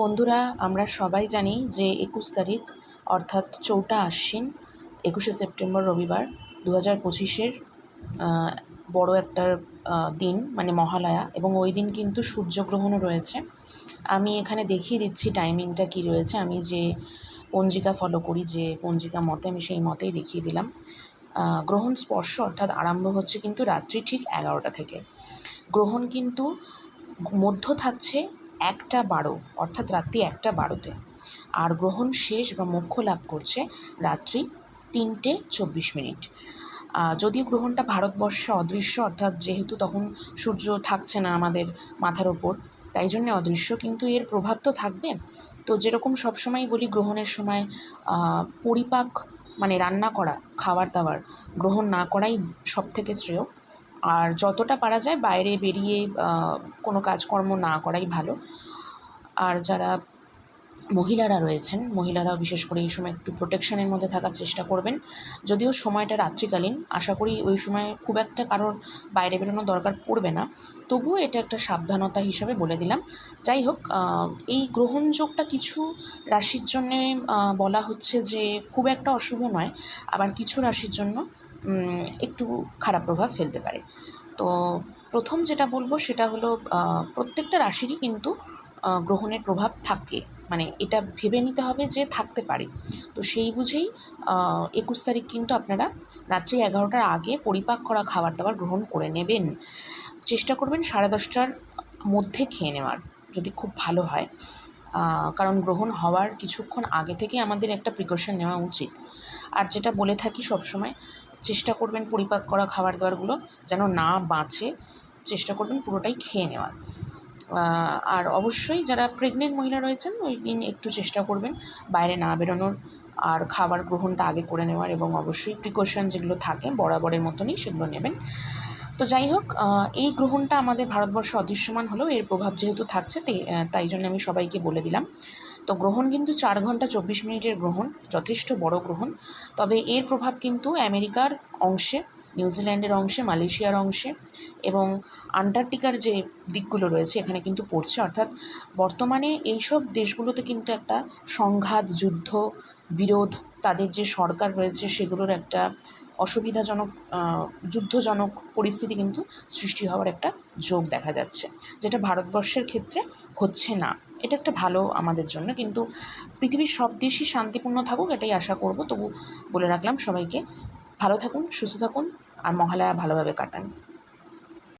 বন্ধুরা, আমরা সবাই জানি যে ২১ তারিখ অর্থাৎ ৪টা আশ্বিন ২১শে সেপ্টেম্বর রবিবার ২০২৫-এর বড় একটা দিন, মানে মহালয়া, এবং ওই দিন কিন্তু সূর্যগ্রহণও রয়েছে। আমি এখানে দেখিয়ে দিচ্ছি টাইমিংটা কী রয়েছে। আমি যে পঞ্জিকা ফলো করি, যে পঞ্জিকা মতে, আমি সেই মতেই দেখিয়ে দিলাম। গ্রহণ স্পর্শ অর্থাৎ আরম্ভ হচ্ছে কিন্তু রাত্রি ঠিক ১১টা থেকে। গ্রহণ কিন্তু মধ্য থাকছে ১টা ১২, অর্থাৎ রাত্রি ১টা ১২-তে, আর গ্রহণ শেষ বা মোক্ষ লাভ করছে রাত্রি ৩টে ২৪ মিনিট। যদিও গ্রহণটা ভারতবর্ষে অদৃশ্য, অর্থাৎ যেহেতু তখন সূর্য থাকছে না আমাদের মাথার ওপর, তাই জন্যে অদৃশ্য, কিন্তু এর প্রভাব তো থাকবে। তো যেরকম সবসময় বলি, গ্রহণের সময় পরিপাক মানে রান্না করা খাবার দাবার গ্রহণ না করাই সবথেকে শ্রেয়। আর যতটা পারা যায় বাইরে বেরিয়ে কোনো কাজকর্ম না করাই ভালো। আর যারা মহিলারা রয়েছেন, মহিলারাও বিশেষ করে এই সময় একটু প্রোটেকশনের মধ্যে থাকার চেষ্টা করবেন। যদিও সময়টা রাত্রিকালীন, আশা করি ওই সময় খুব একটা কারোর বাইরে বেরোনোর দরকার পড়বে না, তবুও এটা একটা সাবধানতা হিসাবে বলে দিলাম। যাই হোক, এই গ্রহণযোগটা কিছু রাশির জন্যে বলা হচ্ছে যে খুব একটা অশুভ নয়, আবার কিছু রাশির জন্য একটু খারাপ প্রভাব ফেলতে পারে। তো প্রথম যেটা বলবো সেটা হলো, প্রত্যেকটা রাশিরই কিন্তু গ্রহণের প্রভাব থাকে, মানে এটা ভেবে নিতে হবে যে থাকতে পারে। তো সেই বুঝেই ২১ তারিখ কিন্তু আপনারা রাত্রি ১১টার আগে পরিপাক করা খাবার দাবার গ্রহণ করে নেবেন। চেষ্টা করবেন 10:30টার মধ্যে খেয়ে নেওয়ার, যদি খুব ভালো হয়। কারণ গ্রহণ হওয়ার কিছুক্ষণ আগে থেকেই আমাদের একটা প্রিকশন নেওয়া উচিত। আর যেটা বলে থাকি সবসময়, চেষ্টা করবেন পরিপাক করা খাবার দাবারগুলো যেন না বাঁচে, চেষ্টা করবেন পুরোটাই খেয়ে নেওয়ার। আর অবশ্যই যারা প্রেগনেন্ট মহিলা রয়েছেন, ওই দিন একটু চেষ্টা করবেন বাইরে না বেরোনোর, আর খাবার গ্রহণটা আগে করে নেওয়ার, এবং অবশ্যই প্রিকশন যেগুলো থাকে বরাবরের মতনই সেগুলো নেবেন। তো যাই হোক, এই গ্রহণটা আমাদের ভারতবর্ষে অদৃশ্যমান হলেও এর প্রভাব যেহেতু থাকছে, তাই জন্য আমি সবাইকে বলে দিলাম। তো গ্রহণ কিন্তু 4 ঘন্টা 24 মিনিটের গ্রহণ, যথেষ্ট বড় গ্রহণ। তবে এর প্রভাব কিন্তু আমেরিকার অংশে, নিউজিল্যান্ডের অংশে, মালয়েশিয়ার অংশে এবং আন্টার্কটিকার যে দিকগুলো রয়েছে এখানে কিন্তু পড়ছে। অর্থাৎ বর্তমানে এইসব দেশগুলোতে কিন্তু একটা সংঘাত, যুদ্ধ, বিরোধ, তাদের যে সরকার রয়েছে সেগুলোর একটা অসুবিধাজনক, যুদ্ধজনক পরিস্থিতি কিন্তু সৃষ্টি হওয়ার একটা যোগ দেখা যাচ্ছে, যেটা ভারতবর্ষের ক্ষেত্রে হচ্ছে না। এটা একটা ভালো আমাদের জন্য, কিন্তু পৃথিবীর সব দেশই শান্তিপূর্ণ থাকুক এটাই আশা করব। তবু বলে রাখলাম সবাইকে, ভালো থাকুন, সুস্থ থাকুন, আর মহালয়া ভালোভাবে কাটান।